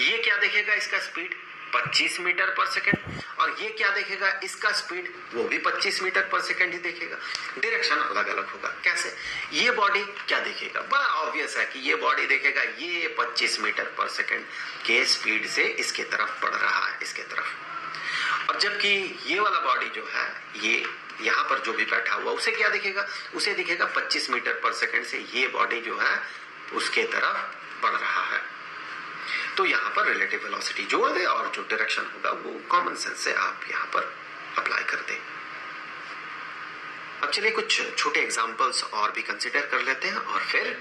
ये क्या देखेगा इसका स्पीड 25 मीटर पर सेकेंड, और ये क्या देखेगा इसका स्पीड वो भी 25 मीटर पर सेकेंड ही देखेगा। डायरेक्शन अलग अलग होगा। कैसे? ये बॉडी क्या देखेगा? बड़ा ऑब्वियस है कि ये बॉडी देखेगा ये 25 मीटर पर सेकेंड के स्पीड से इसके तरफ बढ़ रहा है, इसके तरफ। और जबकि ये वाला बॉडी जो है, ये यहाँ पर जो भी बैठा हुआ उसे क्या दिखेगा? उसे दिखेगा 25 मीटर पर सेकेंड से ये बॉडी जो है उसके तरफ बढ़ रहा है। तो यहाँ पर रिलेटिव वेलोसिटी जोड़ दे और जो डायरेक्शन होगा वो कॉमन सेंस से आप यहाँ पर अप्लाई कर दें। अब चलिए कुछ छोटे एग्जांपल्स और भी कंसीडर कर लेते हैं और फिर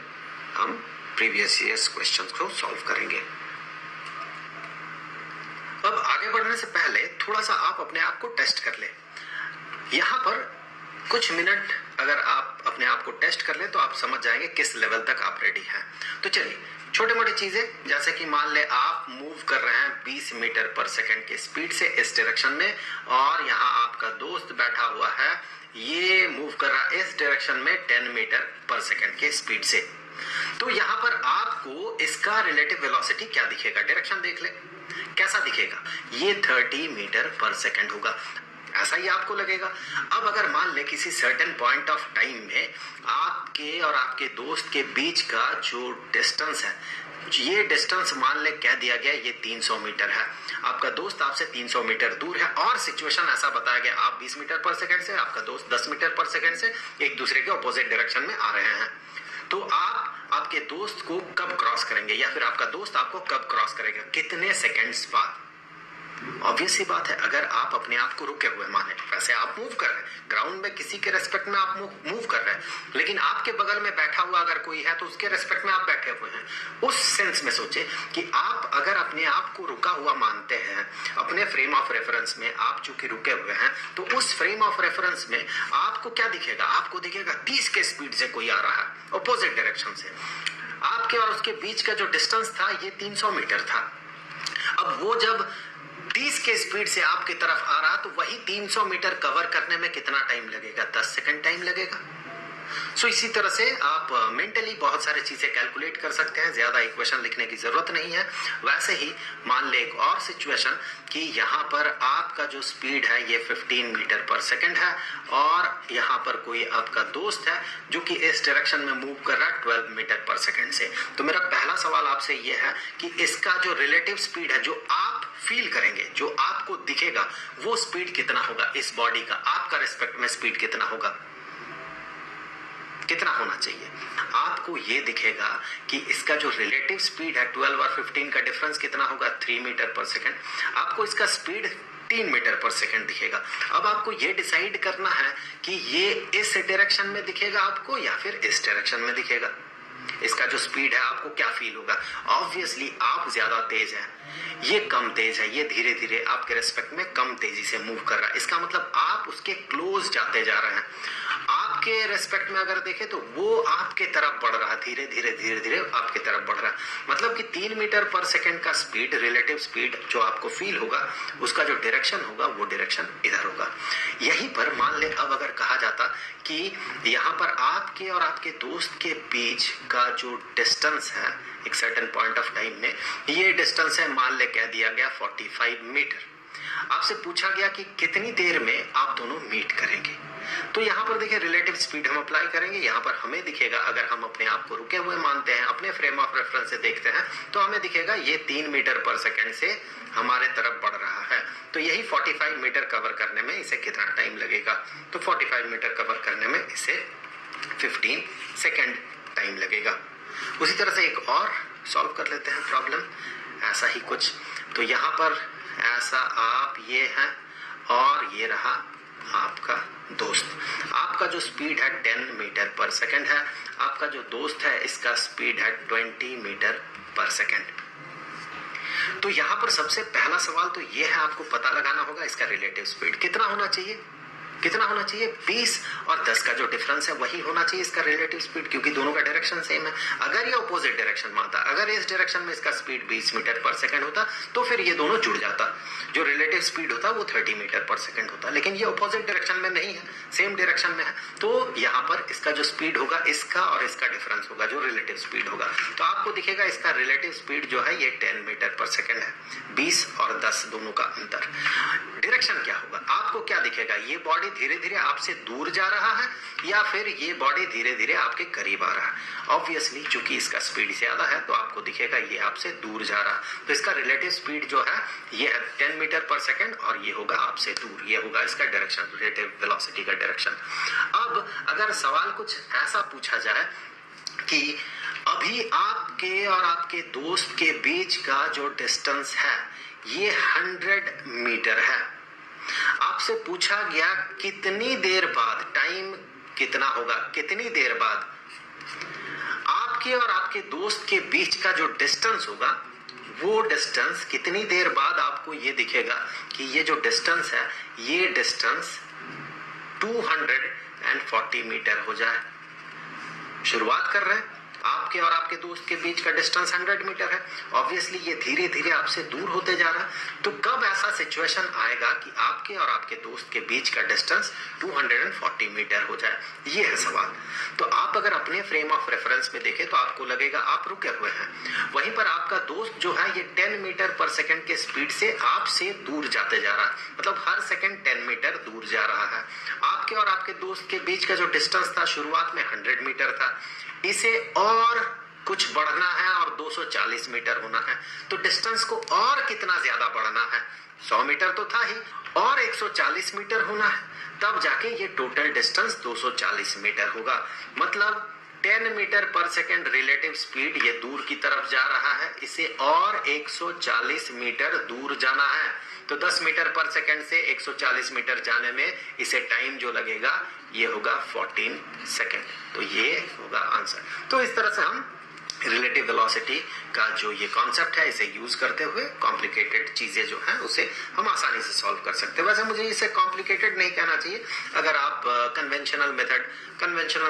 हम प्रीवियस ईयर्स क्वेश्चंस को सॉल्व करेंगे। अब आगे बढ़ने से पहले थोड़ा सा आप अपने आप को टेस्ट कर ले। यहाँ पर कुछ मिनट अगर आप अपने आप को टेस्ट कर ले तो आप समझ जाएंगे किस लेवल तक आप रेडी हैं। तो चलिए छोटे मोटे चीजें, जैसे कि मान ले आप मूव कर रहे हैं 20 मीटर पर सेकंड के स्पीड से इस डायरेक्शन में, और यहाँ आपका दोस्त बैठा हुआ है, ये मूव कर रहा है इस डायरेक्शन में 10 मीटर पर सेकंड के स्पीड से। तो यहाँ पर आपको इसका रिलेटिव वेलोसिटी क्या दिखेगा? डायरेक्शन देख ले कैसा दिखेगा। ये 30 मीटर पर सेकंड होगा, ऐसा ही आपको लगेगा। अब अगर मान ले किसी सर्टेन पॉइंट ऑफ टाइम में आपके और आपके दोस्त के बीच का जो डिस्टेंस है, ये डिस्टेंस मान ले कह दिया गया ये 300 मीटर है, आपका दोस्त आपसे 300 मीटर दूर है, और सिचुएशन ऐसा बताया गया आप 20 मीटर पर सेकंड से, आपका दोस्त 10 मीटर पर सेकंड से एक दूसरे के ऑपोजिट डायरेक्शन में आ रहे हैं। तो आप आपके दोस्त को कब क्रॉस करेंगे, या फिर आपका दोस्त आपको कब क्रॉस करेगा, कितने सेकंड्स बाद? ऑब्वियस सी बात है, अगर आप अपने आप को रुके हुए माने, वैसे आप मूव कर रहे हैं ग्राउंड में, किसी के रेस्पेक्ट में आप मूव कर रहे हैं, लेकिन आपके बगल में बैठा हुआ अगर कोई है तो उसके रेस्पेक्ट में आप बैठे हुए हैं। उस सेंस में सोचे कि आप अगर अपने आप को रुका हुआ मानते हैं अपने फ्रेम ऑफ रेफरेंस में, आप चूंकि रुके हुए हैं, तो उस फ्रेम ऑफ रेफरेंस में आपको क्या दिखेगा? आपको दिखेगा 30 के स्पीड से कोई आ रहा है ऑपोजिट डायरेक्शन से। आपके और उसके बीच का जो डिस्टेंस था ये 300 मीटर था। अब वो जब 30 के स्पीड से आपकी तरफ आ रहा तो वही 300 मीटर कवर करने में कितना टाइम लगेगा? 10 सेकंड टाइम लगेगा। सो इसी तरह से आप मेंटली बहुत सारी चीजें कैलकुलेट कर सकते हैं, ज्यादा इक्वेशन लिखने की जरूरत नहीं है। वैसे ही मान ले एक और सिचुएशन कि यहाँ पर आपका जो स्पीड है ये 15 मीटर पर सेकंड है, और यहाँ पर कोई आपका दोस्त है जो कि इस डायरेक्शन में मूव कर रहा है 12 मीटर पर सेकंड से। तो मेरा पहला सवाल आपसे ये है कि इसका जो रिलेटिव स्पीड है, जो आप फील करेंगे, जो आपको दिखेगा, वो स्पीड कितना होगा इस बॉडी का? आपका रिस्पेक्ट में स्पीड कितना होगा, कितना होना चाहिए? आपको ये दिखेगा कि इसका जो रिलेटिव स्पीड है 12 और 15 का डिफरेंस कितना होगा? 3 मीटर पर सेकंड। आपको इसका स्पीड 3 मीटर पर सेकंड दिखेगा। अब आपको ये डिसाइड करना है कि ये इस डायरेक्शन में दिखेगा आपको या फिर इस डायरेक्शन में दिखेगा। इसका जो स्पीड है आपको क्या फील होगा? ऑब्वियसली आप ज्यादा तेज है, ये कम तेज है, ये धीरे धीरे आपके रेस्पेक्ट में कम तेजी से मूव कर रहा है। इसका मतलब आप उसके क्लोज जाते जा रहे हैं। आपके रेस्पेक्ट में अगर देखें तो वो आपके तरफ बढ़ रहा है, धीरे धीरे आपके तरफ बढ़ रहा है। मतलब कि 3 मीटर पर सेकंड का स्पीड, रिलेटिव स्पीड जो आपको फील होगा, उसका जो डायरेक्शन होगा वो डायरेक्शन इधर होगा। यहीं पर मान ले अब अगर कहा जाता कि यहाँ पर आपके और आपके दोस्त के बीच का जो डिस्टेंस है एक सर्टेन पॉइंट ऑफ टाइम में, ये डिस्टेंस है मान ले कह दिया गया 45 मीटर। आपसे पूछा गया कि कितनी देर में आप दोनों मीट करेंगे। तो यहाँ पर देखिए रिलेटिव स्पीड हम अप्लाई करेंगे। यहाँ पर हमें दिखेगा, अगर हम अपने आप को रुके हुए मानते हैं, अपने फ्रेम ऑफ रेफरेंस से देखते हैं, तो हमें दिखेगा ये 3 मीटर पर सेकंड से हमारे तरफ बढ़ रहा है। तो यही 45 मीटर कवर करने में इसे कितना टाइम लगेगा? तो 45 मीटर कवर करने में इसे 15 सेकंड टाइम लगेगा। उसी तरह से एक और सॉल्व कर लेते हैं प्रॉब्लम, ऐसा ही कुछ। तो यहाँ पर ऐसा आप ये हैं और ये रहा आपका दोस्त। आपका जो स्पीड है 10 मीटर पर सेकंड है, आपका जो दोस्त है इसका स्पीड है 20 मीटर पर सेकंड। तो यहाँ पर सबसे पहला सवाल तो ये है, आपको पता लगाना होगा इसका रिलेटिव स्पीड कितना होना चाहिए। कितना होना चाहिए? 20 और 10 का जो डिफरेंस है वही होना चाहिए इसका रिलेटिव स्पीड, क्योंकि दोनों का डायरेक्शन सेम है। अगर ये ऑपोजिट डायरेक्शन में आता, अगर इस डायरेक्शन में इसका स्पीड 20 मीटर पर सेकंड होता तो फिर ये दोनों जुड़ जाता, जो रिलेटिव स्पीड होता वो 30 मीटर पर सेकंड होता। लेकिन ये ऑपोजिट डायरेक्शन में नहीं है, सेम डायरेक्शन में है, तो यहाँ पर इसका जो स्पीड होगा इसका और इसका डिफरेंस होगा जो रिलेटिव स्पीड होगा। तो आपको दिखेगा इसका रिलेटिव स्पीड जो है ये 10 मीटर पर सेकंड है, 20 और 10 दोनों का अंतर। डायरेक्शन क्या होगा? आपको क्या दिखेगा? ये बॉडी धीरे धीरे आपसे दूर जा रहा है या फिर ये बॉडी धीरे धीरे आपके करीब आ रहा है? ऑब्वियसली चूंकि इसका स्पीड ज्यादा है तो आपको दिखेगा ये आपसे दूर जा रहा है, तो इसका रिलेटिव स्पीड जो है ये है 10 मीटर पर सेकंड और ये होगा आपसे दूर, ये होगा इसका डायरेक्शन, रिलेटिव वेलोसिटी का डायरेक्शन। अब अगर सवाल कुछ ऐसा पूछा जाए कि अभी आपके और आपके दोस्त के बीच का जो डिस्टेंस है ये 100 मीटर है, आपसे पूछा गया कितनी देर बाद, टाइम कितना होगा, कितनी देर बाद आपके और आपके दोस्त के बीच का जो डिस्टेंस होगा वो डिस्टेंस कितनी देर बाद आपको ये दिखेगा कि ये जो डिस्टेंस है ये डिस्टेंस 240 मीटर हो जाए। शुरुआत कर रहे हैं, आपके और आपके दोस्त के बीच का डिस्टेंस 100 मीटर है, ऑब्वियसली ये धीरे धीरे आपसे दूर होते जा रहा है। तो कब ऐसा सिचुएशन आएगा कि आपके और आपके दोस्त के बीच का डिस्टेंस 240 मीटर हो जाए, ये है सवाल। तो आप अगर अपने फ्रेम ऑफ रेफरेंस में देखें तो आपको लगेगा आप रुके हुए हैं, वहीं पर आपका दोस्त जो है ये 10 मीटर पर सेकंड के स्पीड से आपसे दूर जाते जा रहा है, मतलब हर सेकंड 10 मीटर दूर जा रहा है। आपके और आपके दोस्त के बीच का जो डिस्टेंस था शुरुआत में 100 मीटर था, इसे और कुछ बढ़ना है और 240 मीटर होना है, तो डिस्टेंस को और कितना ज्यादा बढ़ना है, 100 मीटर तो था ही, और 140 मीटर होना है, तब जाके ये टोटल डिस्टेंस 240 मीटर होगा। मतलब 10 मीटर पर सेकंड रिलेटिव स्पीड ये दूर की तरफ जा रहा है, इसे और 140 मीटर दूर जाना है, तो 10 मीटर पर सेकंड से 140 मीटर जाने में इसे टाइम जो लगेगा ये होगा 14 सेकंड। तो ये होगा आंसर। तो इस तरह से हम रिलेटिव वेलोसिटी का जो ये कॉन्सेप्ट है इसे यूज करते हुए कॉम्प्लिकेटेड चीजें जो हैं उसे हम आसानी से सॉल्व कर सकते हैं। वैसे मुझे इसे कॉम्प्लिकेटेड नहीं कहना चाहिए, अगर आप conventional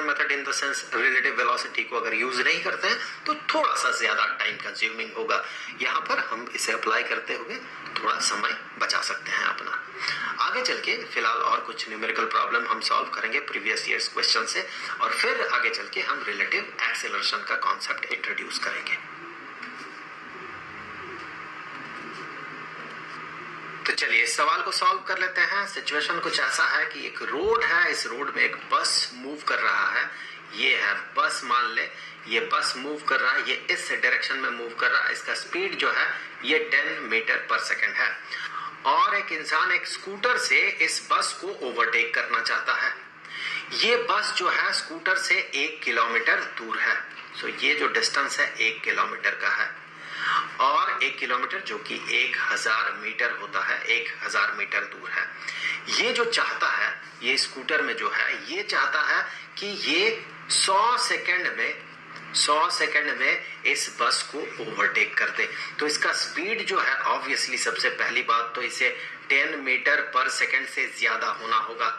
method in the sense relative velocity को अगर यूज नहीं करते हैं तो थोड़ा सा ज्यादा टाइम कंज्यूमिंग होगा। यहाँ पर हम इसे अप्लाई करते हुए थोड़ा समय बचा सकते हैं अपना। आगे चल के फिलहाल और कुछ न्यूमेरिकल प्रॉब्लम हम सॉल्व करेंगे प्रीवियस ईयर्स क्वेश्चन से, और फिर आगे चल के हम रिलेटिव एक्सेलरेशन का कॉन्सेप्ट इंट्रोड्यूस करेंगे। तो चलिए इस सवाल को सॉल्व कर लेते हैं। सिचुएशन कुछ ऐसा है कि एक रोड है, इस रोड में एक बस मूव कर रहा है, ये है बस, मान ले ये बस मूव कर रहा है, ये इस डायरेक्शन में मूव कर रहा है, इसका स्पीड जो है ये 10 मीटर पर सेकंड है, और एक इंसान एक स्कूटर से इस बस को ओवरटेक करना चाहता है। ये बस जो है स्कूटर से 1 किलोमीटर दूर है, सो ये जो डिस्टेंस है 1 किलोमीटर का है, और 1 किलोमीटर जो कि 1000 मीटर होता है, 1000 मीटर दूर है। ये जो चाहता है, ये स्कूटर में जो है ये चाहता है कि ये 100 सेकंड में इस बस को ओवरटेक कर दे। तो इसका स्पीड जो है ऑब्वियसली सबसे पहली बात तो इसे 10 मीटर पर सेकंड से ज्यादा होना होगा,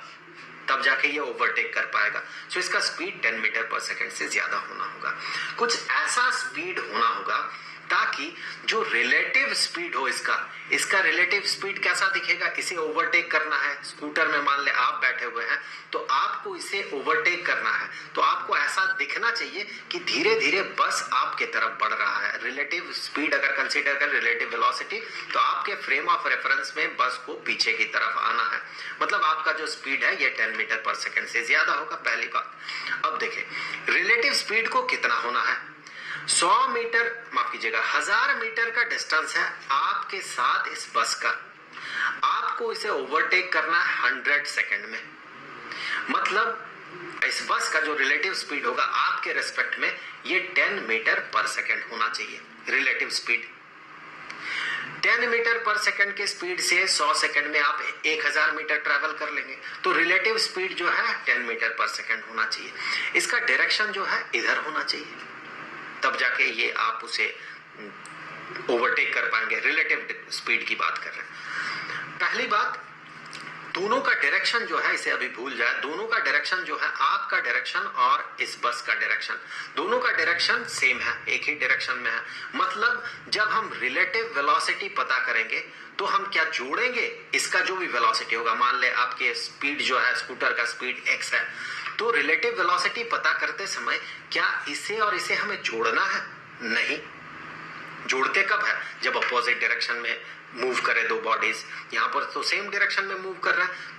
तब जाके ये ओवरटेक कर पाएगा। सो इसका स्पीड 10 मीटर पर सेकंड से ज्यादा होना होगा। कुछ ऐसा स्पीड होना होगा ताकि जो रिलेटिव स्पीड हो इसका रिलेटिव स्पीड कैसा दिखेगा, इसे ओवरटेक करना है। स्कूटर में मान ले आप बैठे हुए हैं तो आपको इसे ओवरटेक करना है, तो आपको ऐसा दिखना चाहिए कि धीरे धीरे बस आपके तरफ बढ़ रहा है। रिलेटिव स्पीड अगर कंसीडर कर रिलेटिव वेलोसिटी, तो आपके फ्रेम ऑफ रेफरेंस में बस को पीछे की तरफ आना है, मतलब आपका जो स्पीड है ये 10 मीटर पर सेकंड से ज्यादा होगा, पहली बात। अब देखें रिलेटिव स्पीड को कितना होना है, 100 मीटर माफ कीजिएगा 1000 मीटर का डिस्टेंस है आपके साथ इस बस का, आपको इसे ओवरटेक करना है 100 सेकंड में। मतलब इस बस का जो रिलेटिव स्पीड होगा आपके रेस्पेक्ट में ये 10 मीटर पर सेकंड होना चाहिए। रिलेटिव स्पीड 10 मीटर पर सेकंड के स्पीड से 100 सेकंड में आप 1000 मीटर ट्रैवल कर लेंगे, तो रिलेटिव स्पीड जो है 10 मीटर पर सेकंड होना चाहिए। इसका डायरेक्शन जो है इधर होना चाहिए, तब जाके ये आप उसे ओवरटेक कर पाएंगे। रिलेटिव स्पीड की बात कर रहे हैं। पहली बात दोनों का डायरेक्शन जो है, इसे अभी भूल जाए, दोनों का डायरेक्शन जो है, आपका डायरेक्शन और इस बस का डायरेक्शन, दोनों का डायरेक्शन सेम है, एक ही डायरेक्शन में है। मतलब जब हम रिलेटिव वेलोसिटी पता करेंगे तो हम क्या जोड़ेंगे, इसका जो भी वेलोसिटी होगा, मान ले आपके स्पीड जो है, स्कूटर का स्पीड x है, तो रिलेटिव वेलोसिटी पता करते समय क्या इसे और इसे हमें जोड़ना है? नहीं। जोड़ते कब है? जब अपोजिट डायरेक्शन में मूव करे दो बॉडीज। यहां पर तो सेम डायरेक्शन में मूव कर रहा है, तो